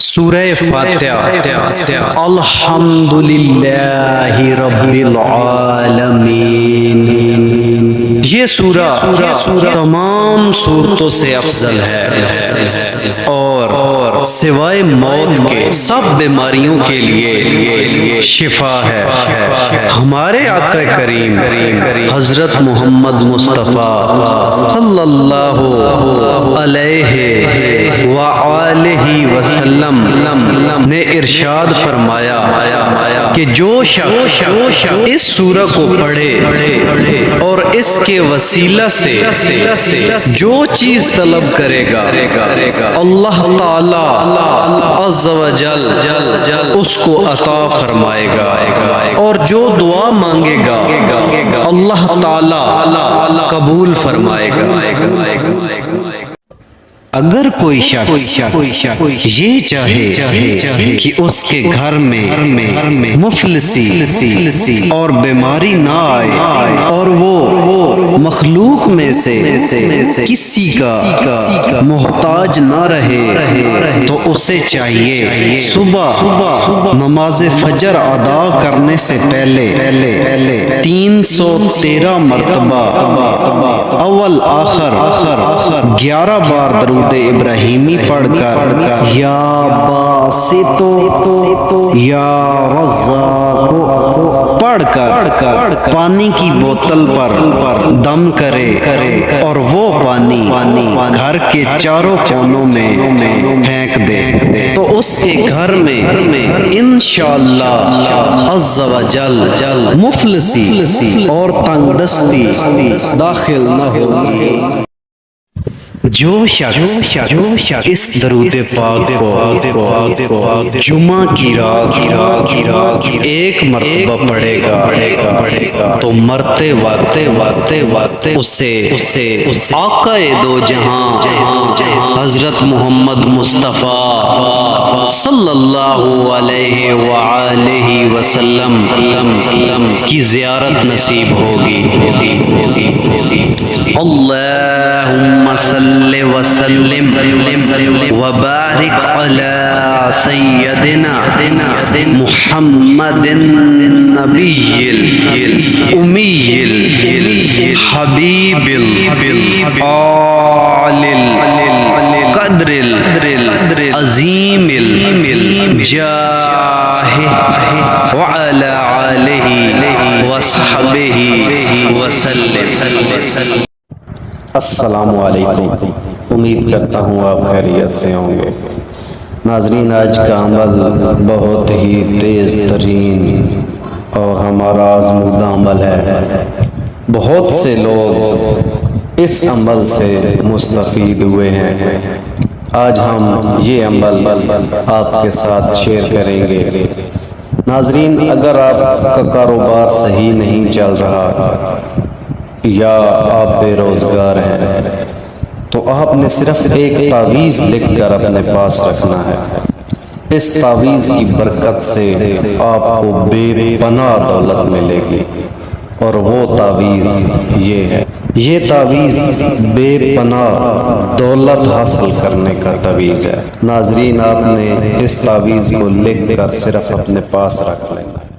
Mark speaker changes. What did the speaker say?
Speaker 1: سورہ فاتحہ الحمدللہ رب العالمین۔ یہ سورہ تمام سورتوں سے افضل ہے اور سوائے موت کے سب بیماریوں کے لیے شفا ہے۔ ہمارے آقا کریم حضرت محمد مصطفیٰ صلی اللہ علیہ وآلہ وسلم نے ارشاد فرمایا کہ جو شخص اس سورہ کو پڑھے اور اس کے وسیلہ سے جو چیز طلب کرے گا اللہ تعالی عز و جل اس کو عطا فرمائے گا، اور جو دعا مانگے گا اللہ تعالی قبول فرمائے گا۔ اگر کوئی شخص یہ چاہے کہ اس کے گھر میں مفلسی اور بیماری نہ آئے اور وہ مخلوق میں سے کسی کا محتاج نہ رہے، تو اسے چاہیے صبح نماز فجر ادا کرنے سے پہلے 313 مرتبہ اول آخر 11 بار درود ابراہیمی پڑھ کر یا باسطو یا رزاق پڑھ کر پانی کی بوتل پر دم کرے اور وہ پانی گھر کے چاروں کونوں میں پھینک دے، تو اس کے گھر میں انشاءاللہ عز و جل مفلسی اور تنگ دستی داخل نہ ہوگی۔ جو شخص اس درود پاک کو جمعہ کی رات ایک مرتبہ پڑھے گا تو مرتے واتے اسے آقا دو جہاں حضرت محمد مصطفیٰ صلی اللہ علیہ وآلہ وسلم کی زیارت نصیب ہوگی۔ اللہم صلی وسلم وبارک علی سیدنا محمد النبی الامی الحبیب العال القدر العظیم الجاہ وعلی آلہ وصحبہ وسلم۔ السلام علیکم، امید کرتا ہوں آپ خیریت سے ہوں گے۔ ناظرین، آج کا عمل بہت ہی تیز ترین اور ہمارا آزمودہ عمل ہے۔ بہت سے لوگ اس عمل سے مستفید ہوئے ہیں۔ آج ہم یہ عمل آپ کے ساتھ شیئر کریں گے۔ ناظرین، اگر آپ کا کاروبار صحیح نہیں چل رہا یا آپ بے روزگار ہیں تو آپ نے صرف ایک تعویذ لکھ کر اپنے پاس رکھنا ہے۔ اس تعویذ کی برکت سے آپ کو بے پناہ دولت ملے گی، اور وہ تعویذ یہ ہے۔ یہ تعویذ بے پناہ دولت حاصل کرنے کا تعویذ ہے۔ ناظرین، آپ نے اس تعویذ کو لکھ کر صرف اپنے پاس رکھ لینا ہے۔